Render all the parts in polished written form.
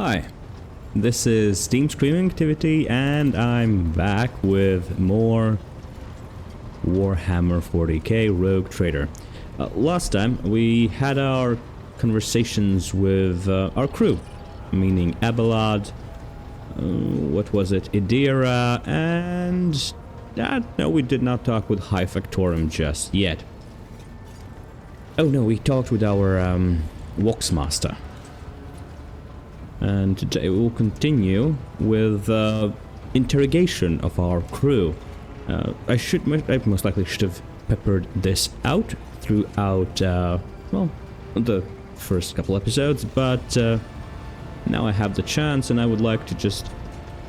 Hi, this is Steam Streaming Activity and I'm back with more Warhammer 40k Rogue Trader. Last time we had our conversations with our crew, meaning Abelard, what was it, Idira, and... no, we did not talk with High Factorum just yet. Oh no, we talked with our Voxmaster. And today we'll continue with interrogation of our crew. I most likely should have peppered this out throughout, well, the first couple episodes, but now I have the chance and I would like to just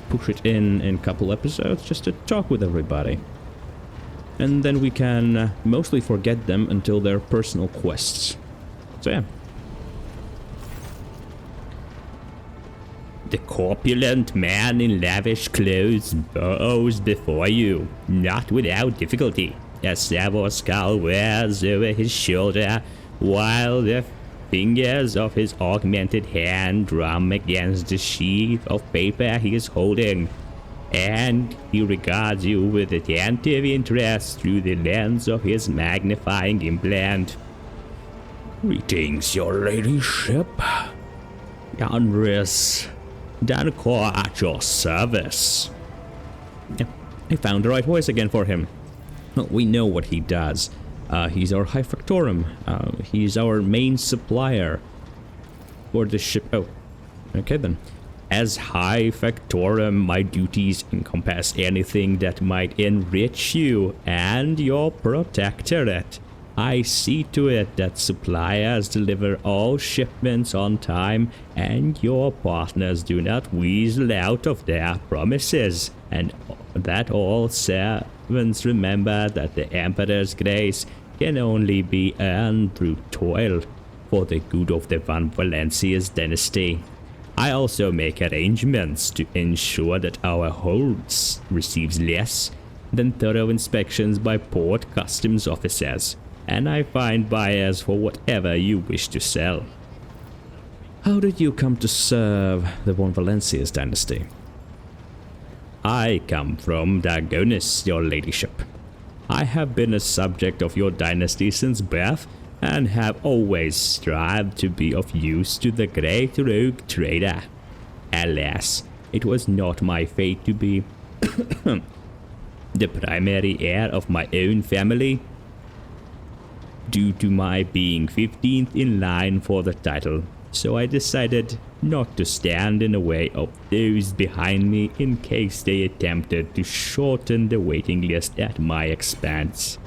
push it in a couple episodes just to talk with everybody. And then we can mostly forget them until their personal quests. So yeah. The corpulent man in lavish clothes bows before you, not without difficulty. A sabre skull wears over his shoulder, while the fingers of his augmented hand drum against the sheaf of paper he is holding, and he regards you with attentive interest through the lens of his magnifying implant. Greetings, your ladyship. Janris Danrok at your service. Yeah, I found the right voice again for him. Well, we know what he does. He's our High Factorum. He's our main supplier for the ship. Oh, okay then. As High Factorum, my duties encompass anything that might enrich you and your protectorate. I see to it that suppliers deliver all shipments on time and your partners do not weasel out of their promises, and that all servants remember that the Emperor's grace can only be earned through toil for the good of the Van Valencia's dynasty. I also make arrangements to ensure that our holds receives less than thorough inspections by port customs officers, and I find buyers for whatever you wish to sell. How did you come to serve the Von Valencia's dynasty? I come from Dagonis, your ladyship. I have been a subject of your dynasty since birth, and have always strived to be of use to the great rogue trader. Alas, it was not my fate to be the primary heir of my own family, due to my being 15th in line for the title, so I decided not to stand in the way of those behind me in case they attempted to shorten the waiting list at my expense.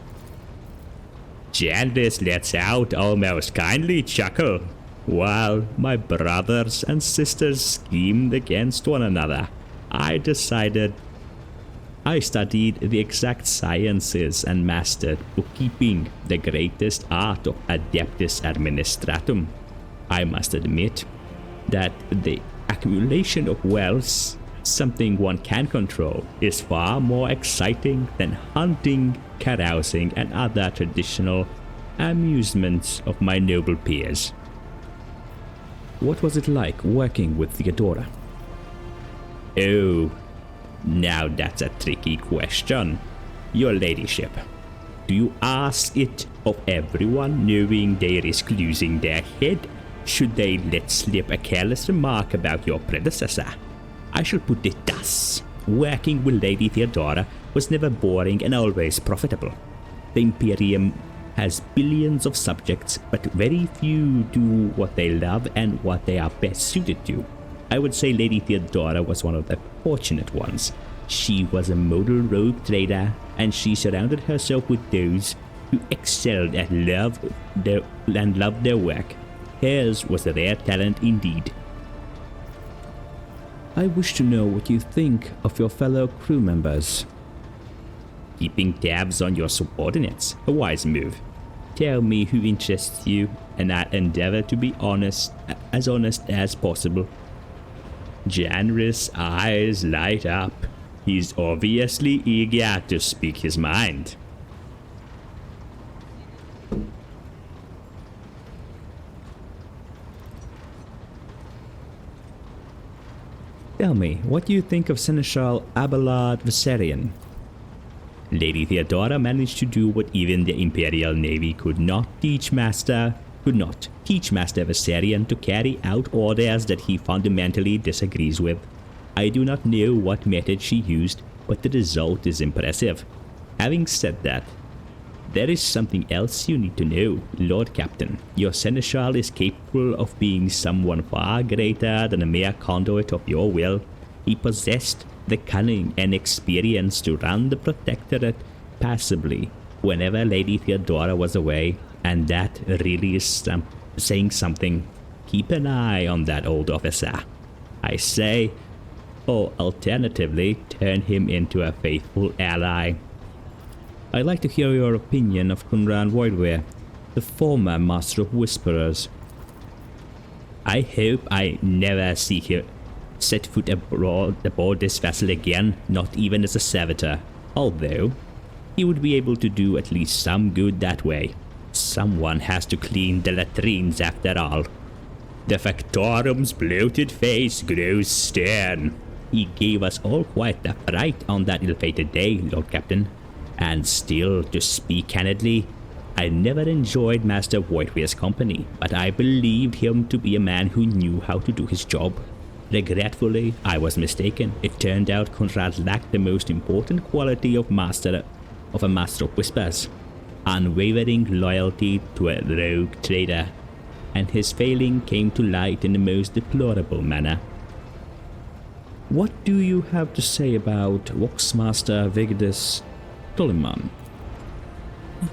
Janris lets out almost kindly chuckle, while my brothers and sisters schemed against one another. I studied the exact sciences and mastered bookkeeping, the greatest art of adeptus administratum. I must admit that the accumulation of wealth, something one can control, is far more exciting than hunting, carousing, and other traditional amusements of my noble peers. What was it like working with Theodora? Oh, now that's a tricky question, your ladyship. Do you ask it of everyone knowing they risk losing their head should they let slip a careless remark about your predecessor? I shall put it thus. Working with Lady Theodora was never boring and always profitable. The Imperium has billions of subjects, but very few do what they love and what they are best suited to. I would say Lady Theodora was one of the fortunate ones. She was a model rogue trader, and she surrounded herself with those who excelled at loved their work. Hers was a rare talent indeed. I wish to know what you think of your fellow crew members. Keeping tabs on your subordinates, a wise move. Tell me who interests you, and I'll endeavor to be honest as possible. Janris' eyes light up. He's obviously eager to speak his mind. Tell me, what do you think of Seneschal Abelard Viserion? Lady Theodora managed to do what even the Imperial Navy could not teach Master Viserion to carry out orders that he fundamentally disagrees with. I do not know what method she used, but the result is impressive. Having said that, there is something else you need to know, Lord Captain. Your Seneschal is capable of being someone far greater than a mere conduit of your will. He possessed the cunning and experience to run the Protectorate passably whenever Lady Theodora was away, and that really is saying something. Keep an eye on that old officer, I say, or alternatively turn him into a faithful ally. I'd like to hear your opinion of Conrad Voidware, the former Master of Whisperers. I hope I never see him set foot aboard this vessel again, not even as a servitor, although he would be able to do at least some good that way. Someone has to clean the latrines after all. The Factorum's bloated face grows stern. He gave us all quite a fright on that ill-fated day, Lord Captain. And still, to speak candidly, I never enjoyed Master Voidware's company, but I believed him to be a man who knew how to do his job. Regretfully, I was mistaken. It turned out Conrad lacked the most important quality of a Master of Whispers: unwavering loyalty to a rogue trader, and his failing came to light in the most deplorable manner. What do you have to say about Voxmaster Vigdis Tolliman?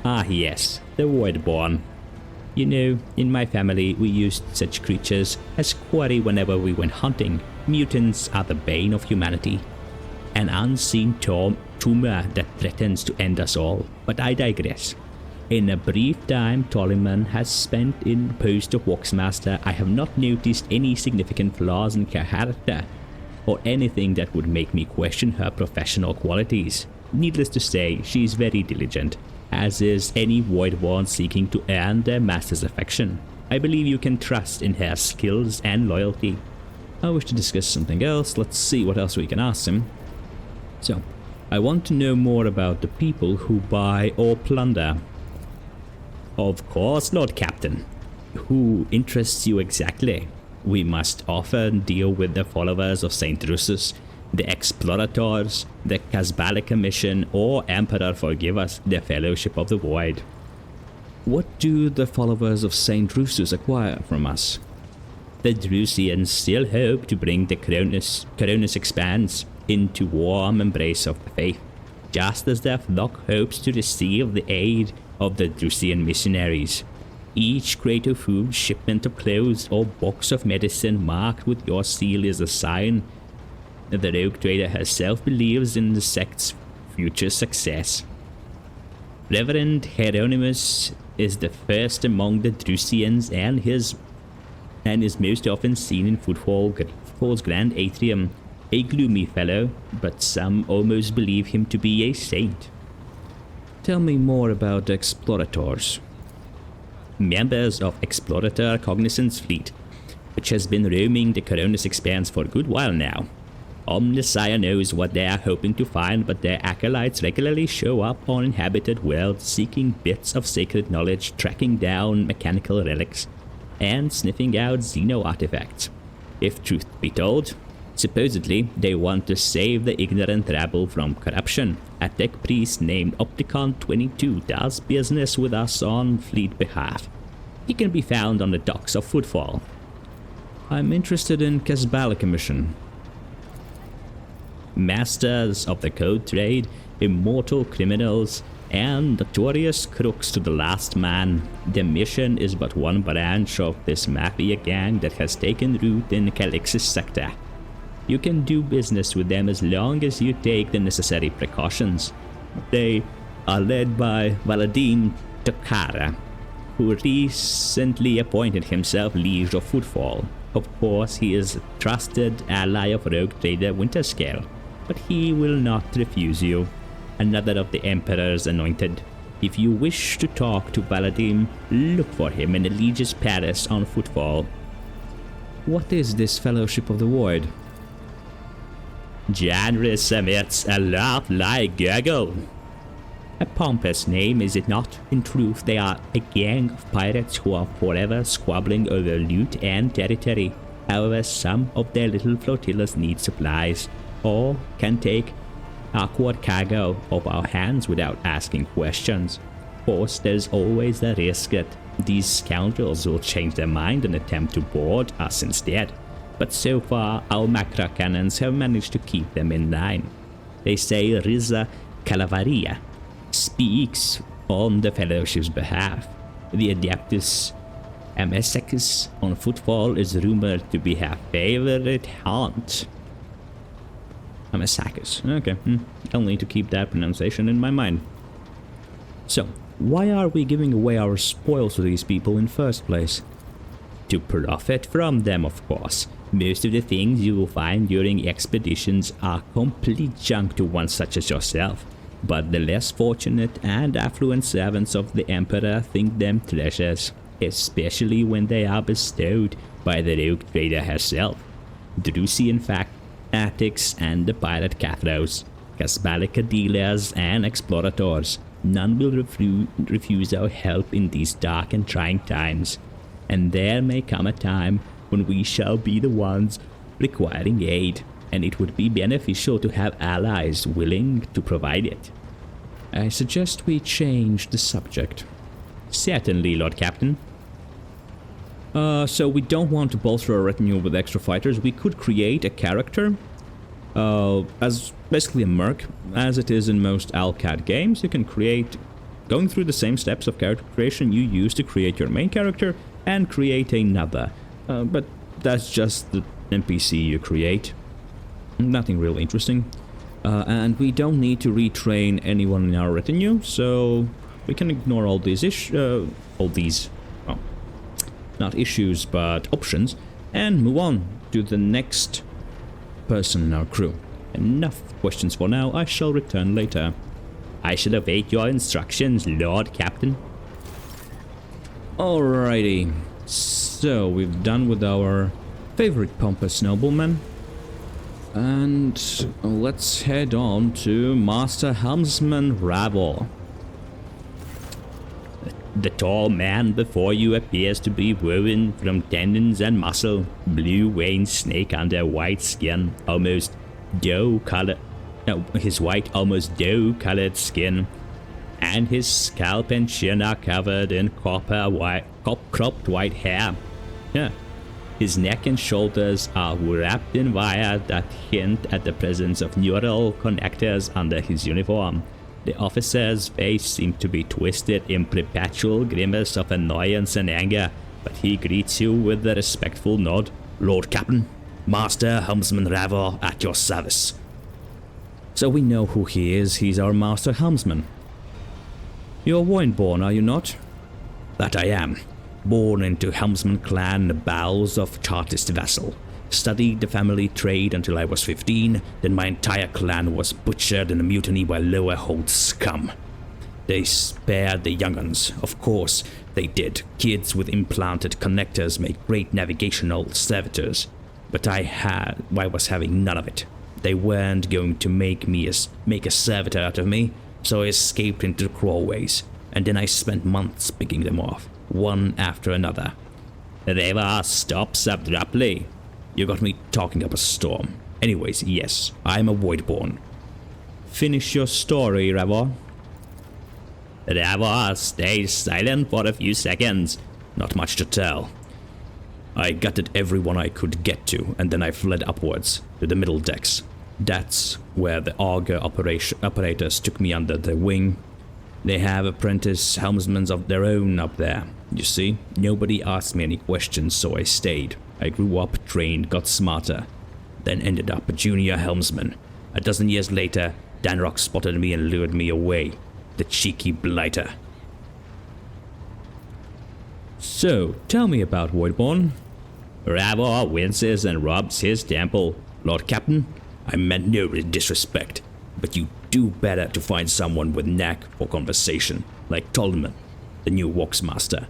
Ah yes, the Voidborn. You know, in my family we used such creatures as quarry whenever we went hunting. Mutants are the bane of humanity. An unseen tumor that threatens to end us all. But I digress. In a brief time Tolliman has spent in the post of Voxmaster, I have not noticed any significant flaws in her character, or anything that would make me question her professional qualities. Needless to say, she is very diligent, as is any Voidborn seeking to earn their master's affection. I believe you can trust in her skills and loyalty. I wish to discuss something else. Let's see what else we can ask him. So, I want to know more about the people who buy or plunder. Of course, Lord Captain. Who interests you exactly? We must often deal with the followers of St. Drusus, the Explorators, the Casbala Commission, or Emperor forgive us, the Fellowship of the Void. What do the followers of St. Drusus acquire from us? The Drusians still hope to bring the Cronus Expanse into warm embrace of the faith, just as their flock hopes to receive the aid of the Drusian missionaries. Each crate of food, shipment of clothes, or box of medicine marked with your seal is a sign that the rogue trader herself believes in the sect's future success. Reverend Hieronymus is the first among the Drusians and is most often seen in Footfall's Grand Atrium, a gloomy fellow, but some almost believe him to be a saint. Tell me more about the Explorators. Members of Explorator Cognizant's fleet, which has been roaming the Cronus Expanse for a good while now. Omnissiah knows what they are hoping to find, but their acolytes regularly show up on inhabited worlds seeking bits of sacred knowledge, tracking down mechanical relics, and sniffing out xeno artifacts. If truth be told, supposedly they want to save the ignorant rabble from corruption. A tech priest named Opticon 22 does business with us on fleet behalf. He can be found on the docks of Footfall. I'm interested in Casbala Commission. Masters of the code trade, immortal criminals, and notorious crooks to the last man. The mission is but one branch of this mafia gang that has taken root in the Calixis sector. You can do business with them as long as you take the necessary precautions. They are led by Valadin Tokara, who recently appointed himself Liege of Footfall. Of course, he is a trusted ally of rogue trader Winterscale, but he will not refuse you. Another of the Emperor's anointed. If you wish to talk to Valadin, look for him in the Liege's Palace on Footfall. What is this Fellowship of the Void? Janris emits a laugh like gurgle. A pompous name, is it not? In truth, they are a gang of pirates who are forever squabbling over loot and territory. However, some of their little flotillas need supplies, or can take awkward cargo off our hands without asking questions. Of course, there's always the risk that these scoundrels will change their mind and attempt to board us instead. But so far, our macro cannons have managed to keep them in line. They say Riza Calavaria speaks on the Fellowship's behalf. The Adeptus Amesecus on footfall is rumored to be her favorite haunt. Amesecus, okay. I'll need to keep that pronunciation in my mind. So, why are we giving away our spoils to these people in first place? To profit from them, of course. Most of the things you will find during expeditions are complete junk to one such as yourself. But the less fortunate and affluent servants of the Emperor think them treasures, especially when they are bestowed by the rogue trader herself. Drusian fanatics and the pirate Cathros, Casbalica dealers and explorators, none will refuse our help in these dark and trying times. And there may come a time when we shall be the ones requiring aid, and it would be beneficial to have allies willing to provide it. I suggest we change the subject. Certainly, Lord Captain. So we don't want to bolster our retinue with extra fighters. We could create a character as basically a merc, as it is in most Alcad games. You can create, going through the same steps of character creation you use to create your main character, and create another. But that's just the NPC you create. Nothing real interesting. And we don't need to retrain anyone in our retinue, so we can ignore all these not issues, but options, and move on to the next person in our crew. Enough questions for now, I shall return later. I shall await your instructions, Lord Captain. Alrighty, so we've done with our favorite pompous nobleman. And let's head on to Master Helmsman Ravor. The tall man before you appears to be woven from tendons and muscle, blue veined snake under white skin, almost dough-colored. No, his white, almost dough-colored skin, and his scalp and chin are covered in cropped white hair. Yeah. His neck and shoulders are wrapped in wire that hint at the presence of neural connectors under his uniform. The officer's face seems to be twisted in perpetual grimace of annoyance and anger, but he greets you with a respectful nod. Lord Captain, Master Helmsman Ravor at your service. So we know who he is. He's our Master Helmsman. You're Woinborn, are you not? That I am. Born into Helmsman clan in the bowels of Chartist vessel. Studied the family trade until I was 15, then my entire clan was butchered in a mutiny by lower hold scum. They spared the younguns, of course they did. Kids with implanted connectors make great navigational servitors, but I was having none of it. They weren't going to make a servitor out of me, so I escaped into the crawlways, and then I spent months picking them off, one after another. Ravor stops abruptly. You got me talking up a storm. Anyways, yes, I'm a Voidborn. Finish your story, Ravor. Ravor stays silent for a few seconds. Not much to tell. I gutted everyone I could get to, and then I fled upwards to the middle decks. That's where the auger operators took me under their wing. They have apprentice helmsmen of their own up there. You see, nobody asked me any questions, so I stayed. I grew up, trained, got smarter, then ended up a junior helmsman. A dozen years later, Danrok spotted me and lured me away. The cheeky blighter. So, tell me about Voidborn. Ravor winces and rubs his temple. Lord Captain, I meant no disrespect, but you do better to find someone with knack for conversation, like Tolman, the new Walksmaster.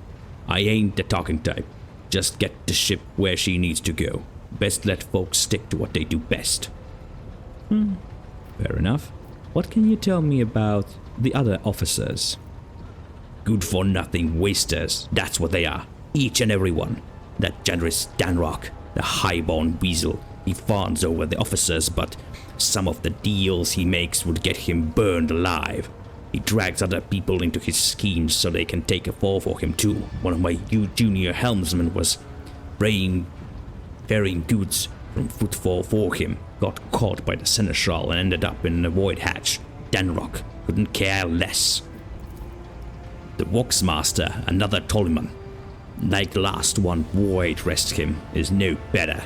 I ain't the talking type. Just get the ship where she needs to go. Best let folks stick to what they do best. Fair enough. What can you tell me about the other officers? Good-for-nothing wasters, that's what they are. Each and every one. That Janris Danrok, the highborn weasel, he fawns over the officers, but some of the deals he makes would get him burned alive. He drags other people into his schemes so they can take a fall for him too. One of my junior helmsmen was ferrying goods from Footfall for him, got caught by the Seneschal and ended up in a void hatch. Danrok couldn't care less. The Voxmaster, another Tolman, like the last one void rest him, is no better.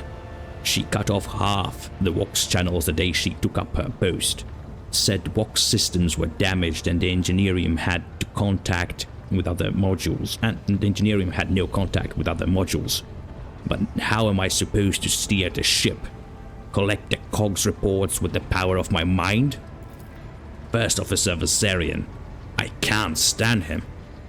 She cut off half the Vox channels the day she took up her post. Said Vox systems were damaged and the Engineering had contact with other modules, and the Engineering had no contact with other modules. But how am I supposed to steer the ship? Collect the COGS reports with the power of my mind? First Officer Viserion, I can't stand him.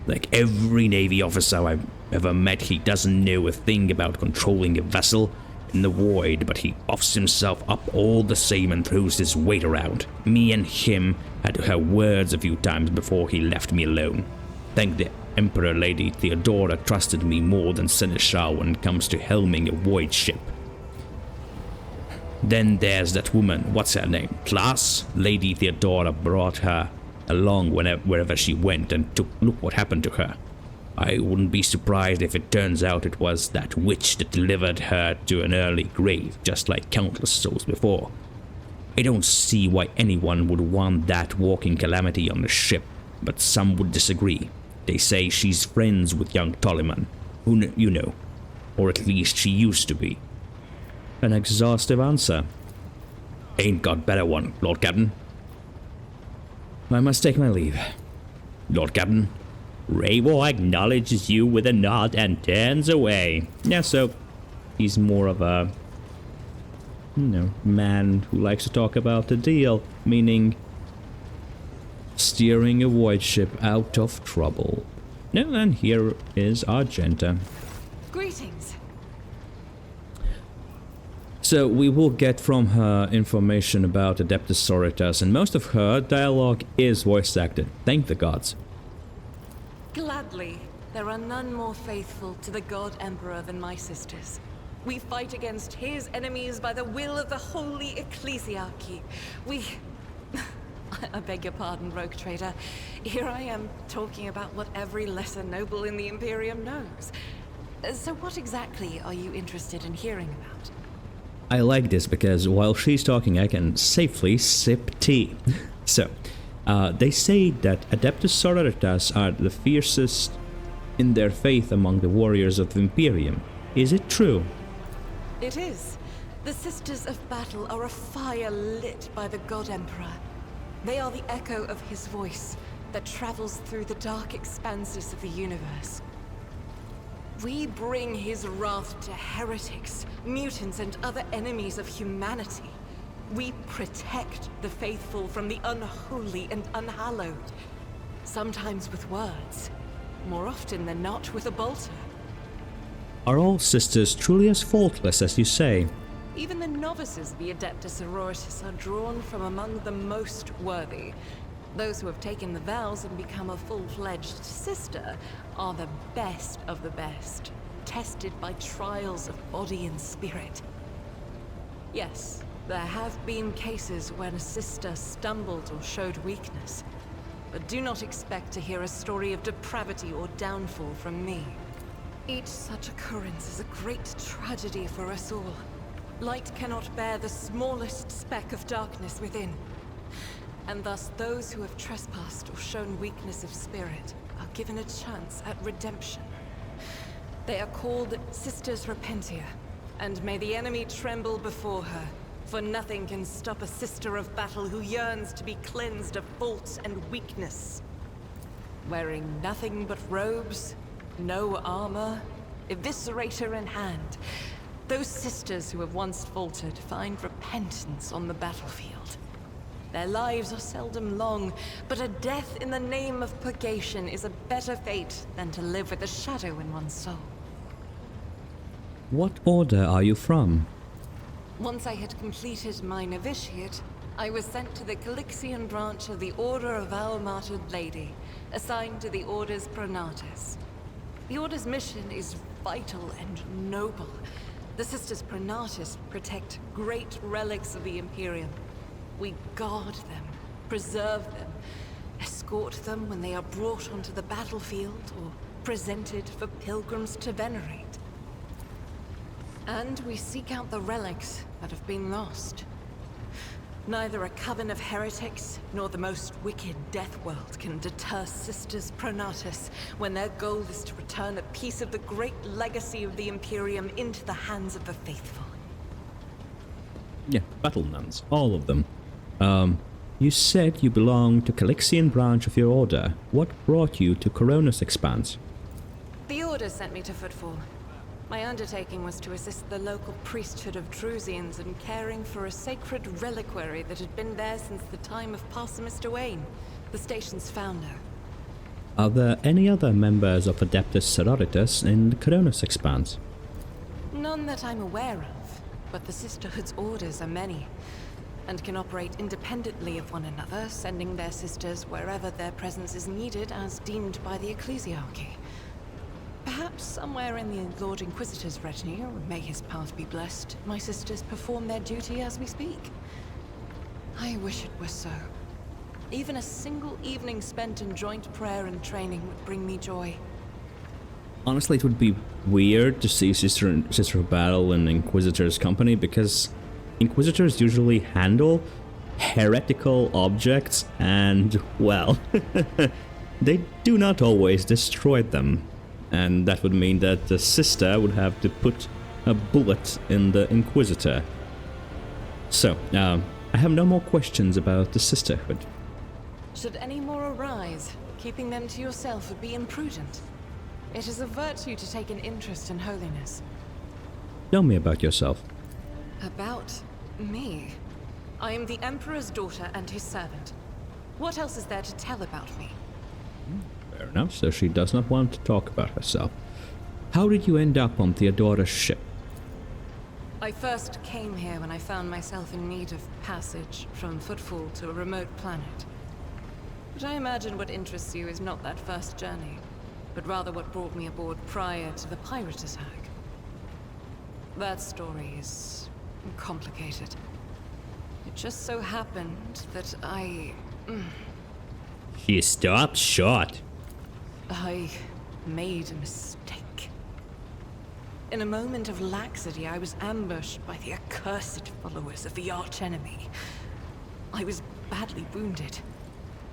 Like every Navy officer I've ever met, he doesn't know a thing about controlling a vessel in the void, but he puffs himself up all the same and throws his weight around. Me and him had to have words a few times before he left me alone. Thank the Emperor Lady Theodora trusted me more than Seneschal when it comes to helming a void ship. Then there's that woman, what's her name? Class? Lady Theodora brought her along wherever she went, and look what happened to her. I wouldn't be surprised if it turns out it was that witch that delivered her to an early grave, just like countless souls before. I don't see why anyone would want that walking calamity on the ship, but some would disagree. They say she's friends with young Tolman, who you know, or at least she used to be. An exhaustive answer. Ain't got better one, Lord Captain. I must take my leave. Lord Captain. Ravor acknowledges you with a nod and turns away. Yeah, so he's more of a, man who likes to talk about the deal, meaning steering a void ship out of trouble. Now then, here is Argenta. Greetings. So we will get from her information about Adeptus Sororitas, and most of her dialogue is voice acted. Thank the gods. Gladly. There are none more faithful to the God Emperor than my sisters. We fight against his enemies by the will of the Holy Ecclesiarchy. I beg your pardon, rogue trader. Here I am talking about what every lesser noble in the Imperium knows. So what exactly are you interested in hearing about? I like this because while she's talking, I can safely sip tea. So, they say that Adeptus Sororitas are the fiercest in their faith among the warriors of the Imperium. Is it true? It is. The Sisters of Battle are a fire lit by the God Emperor. They are the echo of his voice that travels through the dark expanses of the universe. We bring his wrath to heretics, mutants, and other enemies of humanity. We protect the faithful from the unholy and unhallowed. Sometimes with words, more often than not with a bolter. Are all sisters truly as faultless as you say? Even the novices of the Adeptus Sororitas are drawn from among the most worthy. Those who have taken the vows and become a full-fledged sister are the best of the best, tested by trials of body and spirit. Yes, there have been cases when a sister stumbled or showed weakness, but do not expect to hear a story of depravity or downfall from me. Each such occurrence is a great tragedy for us all. Light cannot bear the smallest speck of darkness within. And thus those who have trespassed or shown weakness of spirit are given a chance at redemption. They are called Sisters Repentia, and may the enemy tremble before her, for nothing can stop a sister of battle who yearns to be cleansed of fault and weakness. Wearing nothing but robes, no armor, eviscerator in hand, those sisters who have once faltered find repentance on the battlefield. Their lives are seldom long, but a death in the name of purgation is a better fate than to live with a shadow in one's soul. What order are you from? Once I had completed my novitiate, I was sent to the Calixian branch of the Order of Our Martyred Lady, assigned to the Order's Pronatus. The Order's mission is vital and noble. The Sisters Pronatus protect great relics of the Imperium. We guard them, preserve them, escort them when they are brought onto the battlefield or presented for pilgrims to venerate. And we seek out the relics that have been lost. Neither a coven of heretics nor the most wicked death world can deter Sisters Pronatus when their goal is to return a piece of the great legacy of the Imperium into the hands of the faithful. Yeah, battle nuns, all of them. You said you belong to Calixian branch of your order. What brought you to Coronis Expanse? The Order sent me to Footfall. My undertaking was to assist the local priesthood of Drusians in caring for a sacred reliquary that had been there since the time of Parson Mr. Wayne, the station's founder. Are there any other members of Adeptus Sororitas in the Coronis Expanse? None that I'm aware of, but the Sisterhood's orders are many, and can operate independently of one another, sending their sisters wherever their presence is needed as deemed by the Ecclesiarchy. Perhaps somewhere in the Lord Inquisitor's retinue, may his path be blessed, my sisters perform their duty as we speak. I wish it were so. Even a single evening spent in joint prayer and training would bring me joy. Honestly, it would be weird to see Sister Battle in Inquisitor's company, because Inquisitors usually handle heretical objects and, well, they do not always destroy them. And that would mean that the sister would have to put a bullet in the Inquisitor. So, I have no more questions about the sisterhood. Should any more arise, keeping them to yourself would be imprudent. It is a virtue to take an interest in holiness. Tell me about yourself. About me? I am the Emperor's daughter and his servant. What else is there to tell about me? Fair enough, so she does not want to talk about herself. How did you end up on Theodora's ship? I first came here when I found myself in need of passage from Footfall to a remote planet. But I imagine what interests you is not that first journey, but rather what brought me aboard prior to the pirate attack. That story is complicated. It just so happened that She stopped short. I made a mistake. In a moment of laxity, I was ambushed by the accursed followers of the archenemy. I was badly wounded.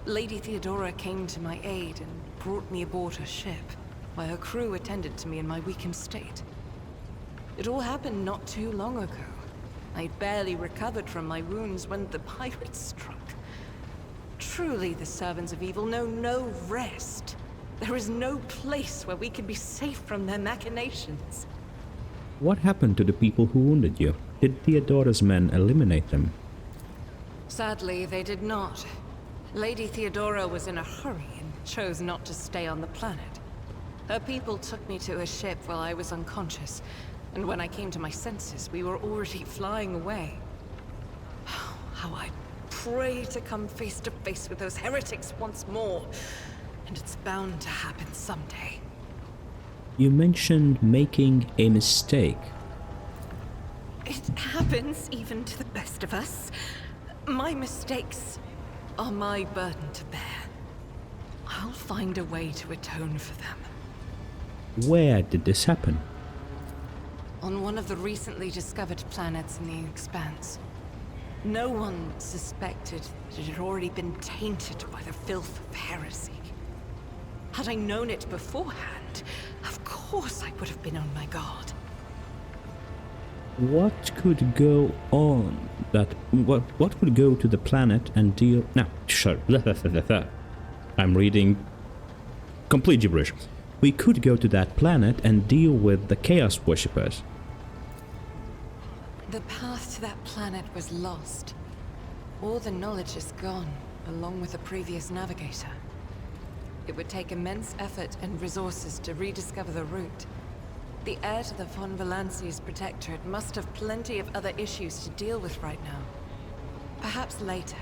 Lady Theodora came to my aid and brought me aboard her ship, while her crew attended to me in my weakened state. It all happened not too long ago. I'd barely recovered from my wounds when the pirates struck. Truly, the servants of evil know no rest. There is no place where we can be safe from their machinations. What happened to the people who wounded you? Did Theodora's men eliminate them? Sadly, they did not. Lady Theodora was in a hurry and chose not to stay on the planet. Her people took me to a ship while I was unconscious, and when I came to my senses, we were already flying away. How I pray to come face to face with those heretics once more. And it's bound to happen someday. You mentioned making a mistake. It happens even to the best of us. My mistakes are my burden to bear. I'll find a way to atone for them. Where did this happen? On one of the recently discovered planets in the Expanse. No one suspected that it had already been tainted by the filth of heresy. Had I known it beforehand, of course I would have been on my guard. What could go on what would go to the planet and deal... No, sure. I'm reading complete gibberish. We could go to that planet and deal with the Chaos Worshippers. The path to that planet was lost. All the knowledge is gone, along with the previous navigator. It would take immense effort and resources to rediscover the route. The heir to the von Valanci's protectorate must have plenty of other issues to deal with right now. Perhaps later,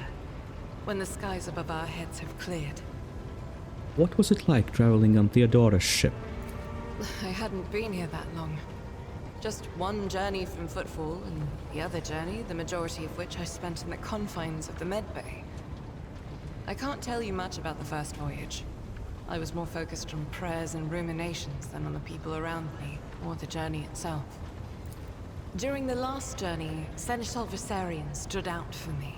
when the skies above our heads have cleared. What was it like traveling on Theodora's ship? I hadn't been here that long. Just one journey from Footfall, and the other journey, the majority of which I spent in the confines of the medbay. I can't tell you much about the first voyage. I was more focused on prayers and ruminations than on the people around me, or the journey itself. During the last journey, Seneschal Viserion stood out for me.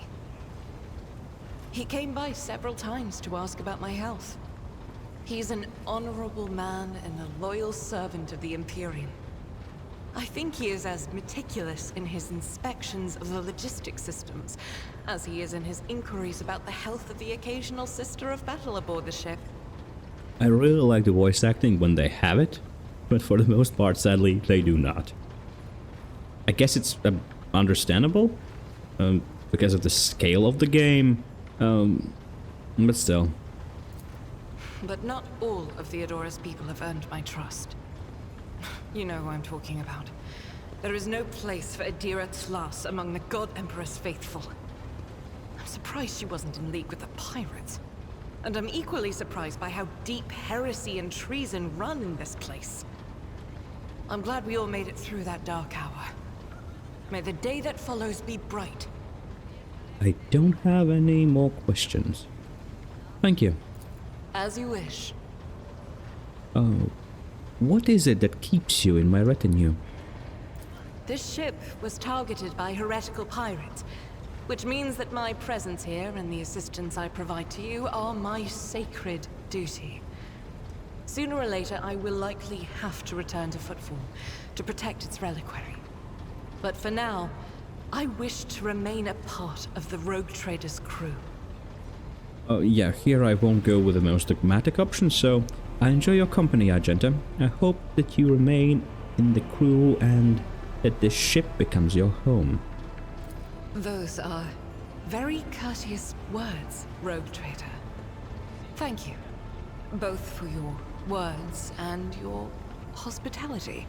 He came by several times to ask about my health. He's an honorable man and a loyal servant of the Imperium. I think he is as meticulous in his inspections of the logistics systems as he is in his inquiries about the health of the occasional sister of battle aboard the ship. I really like the voice acting when they have it, but for the most part, sadly, they do not. I guess it's understandable, because of the scale of the game, but still. But not all of Theodora's people have earned my trust. You know who I'm talking about. There is no place for Adira Tlas among the God Emperor's faithful. I'm surprised she wasn't in league with the pirates. And I'm equally surprised by how deep heresy and treason run in this place. I'm glad we all made it through that dark hour. May the day that follows be bright. I don't have any more questions. Thank you. As you wish. Oh, what is it that keeps you in my retinue? This ship was targeted by heretical pirates, which means that my presence here and the assistance I provide to you are my sacred duty. Sooner or later, I will likely have to return to Footfall to protect its reliquary. But for now, I wish to remain a part of the Rogue Trader's crew. Yeah, here I won't go with the most dogmatic option, so I enjoy your company, Argenta. I hope that you remain in the crew and that this ship becomes your home. Those are very courteous words, Rogue Trader. Thank you, both for your words and your hospitality.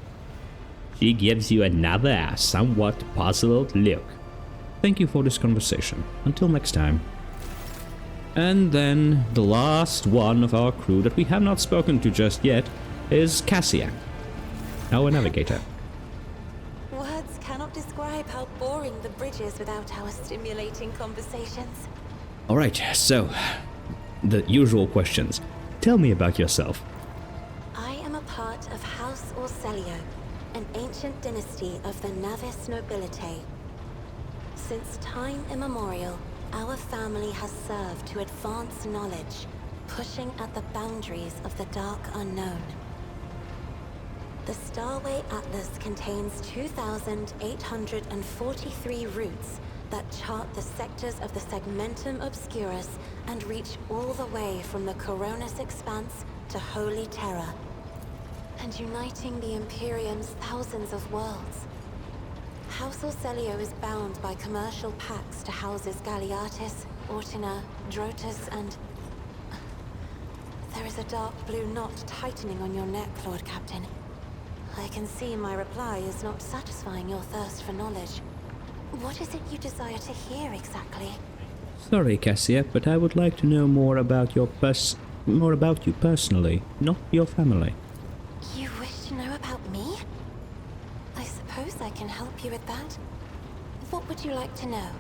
She gives you another somewhat puzzled look. Thank you for this conversation. Until next time. And then the last one of our crew that we have not spoken to just yet is Cassia, our navigator. Words cannot describe how boring the bridge is without our stimulating conversations. Alright, so, the usual questions. Tell me about yourself. I am a part of House Orsellio, an ancient dynasty of the Navis Nobilite. Since time immemorial, our family has served to advance knowledge, pushing at the boundaries of the dark unknown. The Starway Atlas contains 2,843 routes that chart the sectors of the Segmentum Obscurus and reach all the way from the Coronis Expanse to Holy Terra, and uniting the Imperium's thousands of worlds. House Orsellio is bound by commercial pacts to houses Galeatis, Ortina, Drotus, and... There is a dark blue knot tightening on your neck, Lord Captain. I can see my reply is not satisfying your thirst for knowledge. What is it you desire to hear exactly? Sorry, Cassia, but I would like to know more about you personally, not your family. You wish to know about me? I suppose I can help you with that. What would you like to know?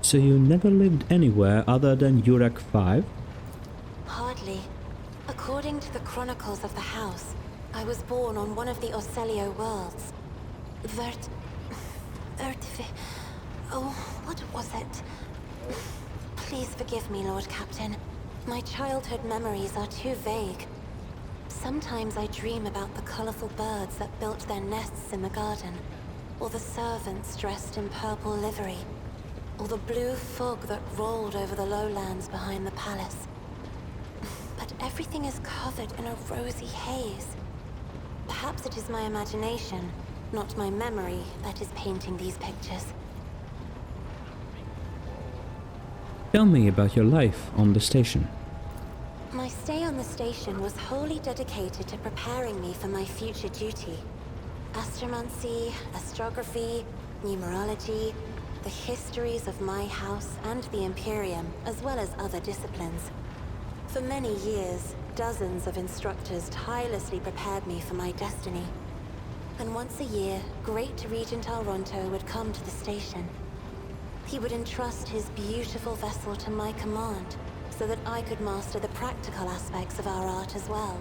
So you never lived anywhere other than Yurak 5? Hardly. According to the chronicles of the house, I was born on one of the Orsellio worlds. Oh, what was it? Please forgive me, Lord Captain. My childhood memories are too vague. Sometimes I dream about the colorful birds that built their nests in the garden, or the servants dressed in purple livery, or the blue fog that rolled over the lowlands behind the palace. But everything is covered in a rosy haze. Perhaps it is my imagination, not my memory, that is painting these pictures. Tell me about your life on the station. My stay on the station was wholly dedicated to preparing me for my future duty. Astromancy, astrography, numerology, the histories of my house and the Imperium, as well as other disciplines. For many years, dozens of instructors tirelessly prepared me for my destiny. And once a year, Great Regent Argenta would come to the station. He would entrust his beautiful vessel to my command, so that I could master the practical aspects of our art as well.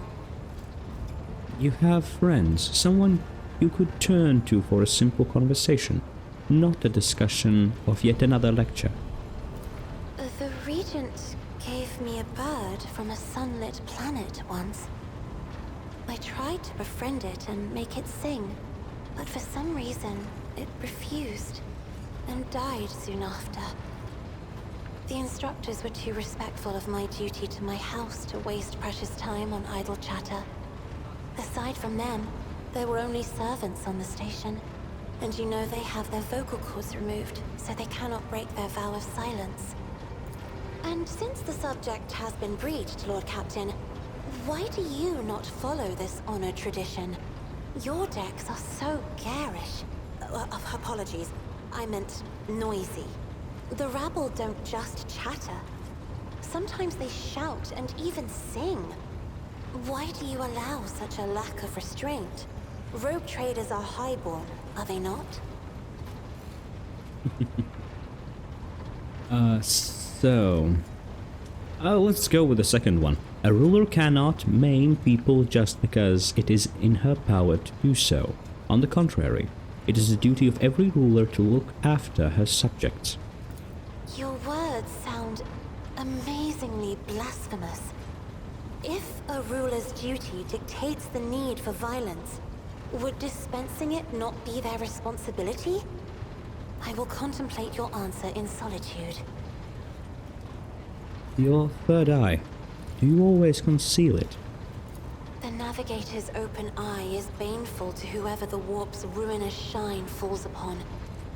You have friends, someone you could turn to for a simple conversation, not a discussion of yet another lecture. The Regent gave me a bird from a sunlit planet once. I tried to befriend it and make it sing, but for some reason, it refused and died soon after. The instructors were too respectful of my duty to my house to waste precious time on idle chatter. Aside from them, there were only servants on the station, and you know they have their vocal cords removed, so they cannot break their vow of silence. And since the subject has been breached, Lord Captain, why do you not follow this honored tradition? Your decks are so garish. Apologies, I meant noisy. The rabble don't just chatter. Sometimes they shout and even sing. Why do you allow such a lack of restraint? Rogue traders are highborn, are they not? Let's go with the second one. A ruler cannot maim people just because it is in her power to do so. On the contrary, it is the duty of every ruler to look after her subjects. Your words sound amazingly blasphemous. If a ruler's duty dictates the need for violence, would dispensing it not be their responsibility? I will contemplate your answer in solitude. Your third eye. Do you always conceal it? The Navigator's open eye is baneful to whoever the warp's ruinous shine falls upon,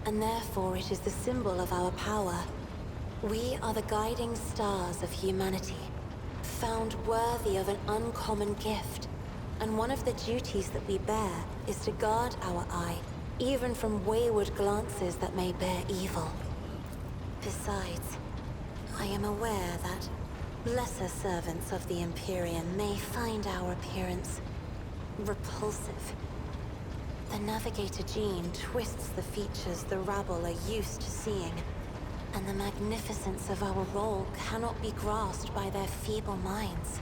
and therefore it is the symbol of our power. We are the guiding stars of humanity, found worthy of an uncommon gift, and one of the duties that we bear is to guard our eye, even from wayward glances that may bear evil. Besides, I am aware that lesser servants of the Imperium may find our appearance repulsive. The Navigator gene twists the features the rabble are used to seeing, and the magnificence of our role cannot be grasped by their feeble minds.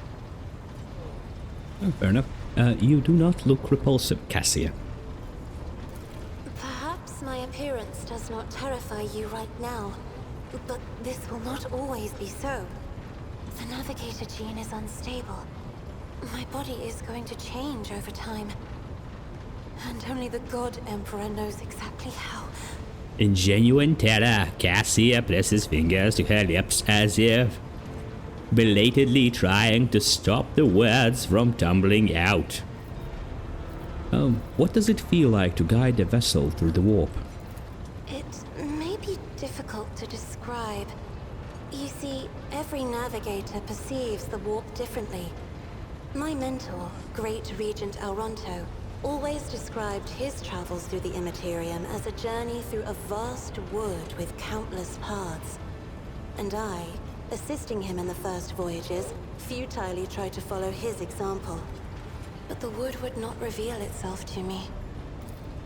Oh, fair enough. You do not look repulsive, Cassia. Perhaps my appearance does not terrify you right now, but this will not always be so. The Navigator gene is unstable. My body is going to change over time. And only the God Emperor knows exactly how. In genuine terror, Cassia presses fingers to her lips as if belatedly trying to stop the words from tumbling out. What does it feel like to guide the vessel through the warp? It may be difficult to describe. You see, every navigator perceives the warp differently. My mentor, Great Regent Argenta, always described his travels through the Immaterium as a journey through a vast wood with countless paths. And I, assisting him in the first voyages, futilely tried to follow his example. But the wood would not reveal itself to me.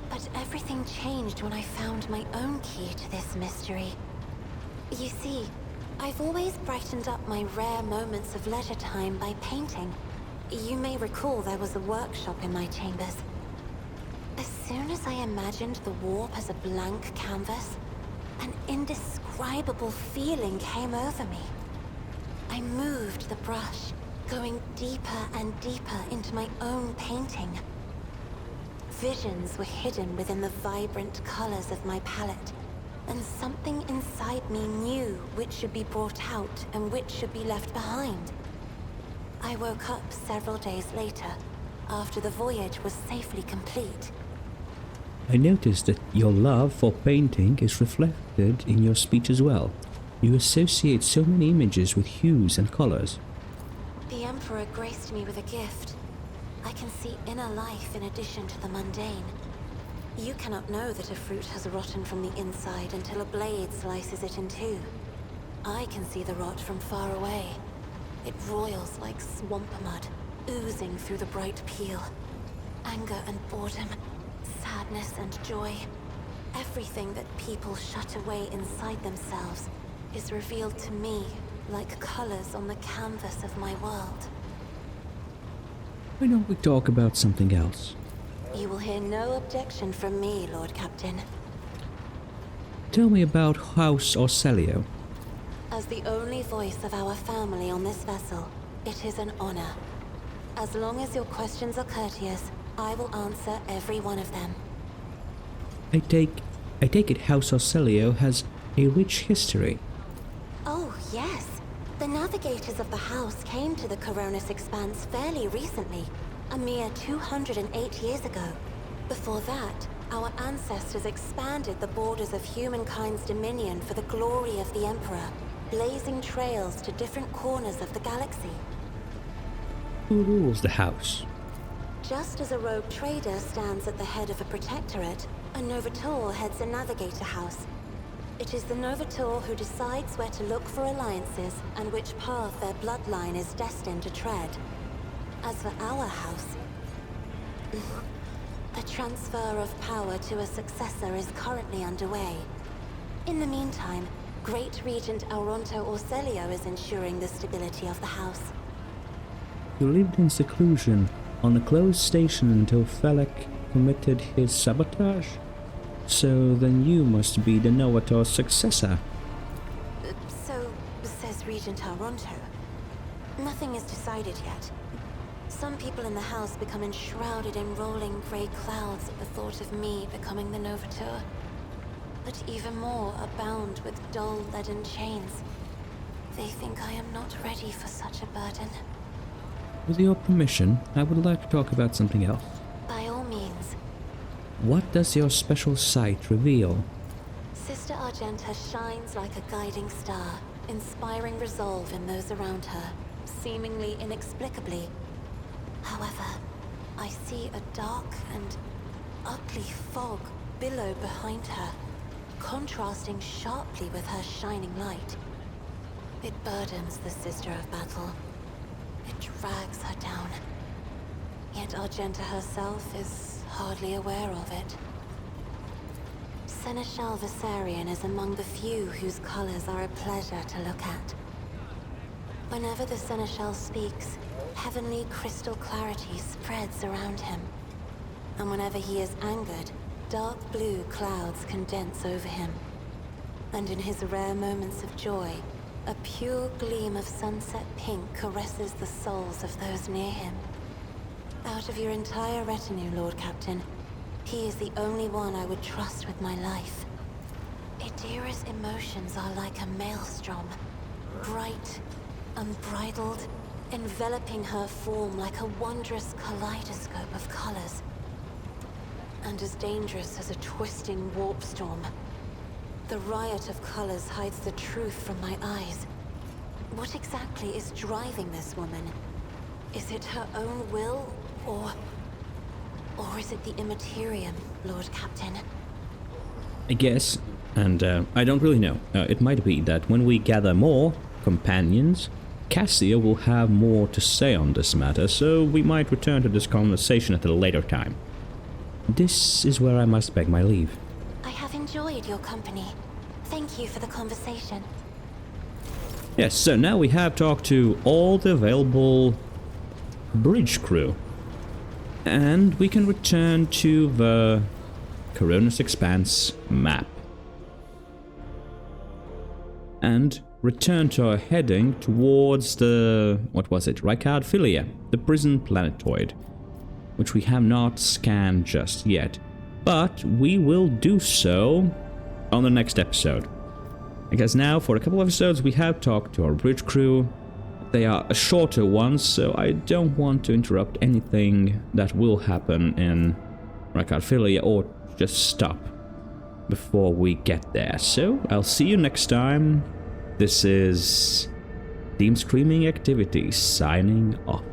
But everything changed when I found my own key to this mystery. You see, I've always brightened up my rare moments of leisure time by painting. You may recall there was a workshop in my chambers. As soon as I imagined the warp as a blank canvas, an indescribable feeling came over me. I moved the brush, going deeper and deeper into my own painting. Visions were hidden within the vibrant colors of my palette, and something inside me knew which should be brought out and which should be left behind. I woke up several days later, after the voyage was safely complete. I noticed that your love for painting is reflected in your speech as well. You associate so many images with hues and colors. The Emperor graced me with a gift. I can see inner life in addition to the mundane. You cannot know that a fruit has rotten from the inside until a blade slices it in two. I can see the rot from far away. It roils like swamp mud, oozing through the bright peel. Anger and boredom, sadness and joy. Everything that people shut away inside themselves is revealed to me like colors on the canvas of my world. Why don't we talk about something else? You will hear no objection from me, Lord Captain. Tell me about House Orsellio. As the only voice of our family on this vessel, it is an honor. As long as your questions are courteous, I will answer every one of them. I take it House Orsellio has a rich history. Oh, yes. The navigators of the house came to the Coronis Expanse fairly recently, a mere 208 years ago. Before that, our ancestors expanded the borders of humankind's dominion for the glory of the Emperor, blazing trails to different corners of the galaxy. Who rules the house? Just as a rogue trader stands at the head of a protectorate, a Novator heads a navigator house. It is the Novator who decides where to look for alliances and which path their bloodline is destined to tread. As for our house, the transfer of power to a successor is currently underway. In the meantime, Great Regent Argenta Orsellio is ensuring the stability of the house. You lived in seclusion on a closed station until Felek committed his sabotage? So then you must be the Novator's successor. So says Regent Argenta. Nothing is decided yet. Some people in the house become enshrouded in rolling grey clouds at the thought of me becoming the Novator. But even more are bound with dull leaden chains. They think I am not ready for such a burden. With your permission, I would like to talk about something else. By all means. What does your special sight reveal? Sister Argenta shines like a guiding star, inspiring resolve in those around her, seemingly inexplicably. However, I see a dark and ugly fog billow behind her, contrasting sharply with her shining light. It burdens the Sister of Battle. It drags her down. Yet Argenta herself is hardly aware of it. Seneschal Viserion is among the few whose colors are a pleasure to look at. Whenever the Seneschal speaks, heavenly crystal clarity spreads around him. And whenever he is angered, dark blue clouds condense over him. And in his rare moments of joy, a pure gleam of sunset pink caresses the souls of those near him. Out of your entire retinue, Lord Captain, he is the only one I would trust with my life. Idira's emotions are like a maelstrom, bright, unbridled, enveloping her form like a wondrous kaleidoscope of colors. And as dangerous as a twisting warp storm. The riot of colors hides the truth from my eyes. What exactly is driving this woman? Is it her own will, or is it the Immaterium, Lord Captain? I guess, and I don't really know. It might be that when we gather more companions, Cassia will have more to say on this matter, so we might return to this conversation at a later time. This is where I must beg my leave. I have enjoyed your company. Thank you for the conversation. Yes, so now we have talked to all the available bridge crew. And we can return to the Coronis Expanse map. And return to our heading towards the, what was it, Ricard Philia, the prison planetoid, which we have not scanned just yet. But we will do so on the next episode. Because now, for a couple of episodes, we have talked to our bridge crew. They are shorter ones, so I don't want to interrupt anything that will happen in Ricard Philia, or just stop before we get there. So, I'll see you next time. This is Team Screaming Activities signing off.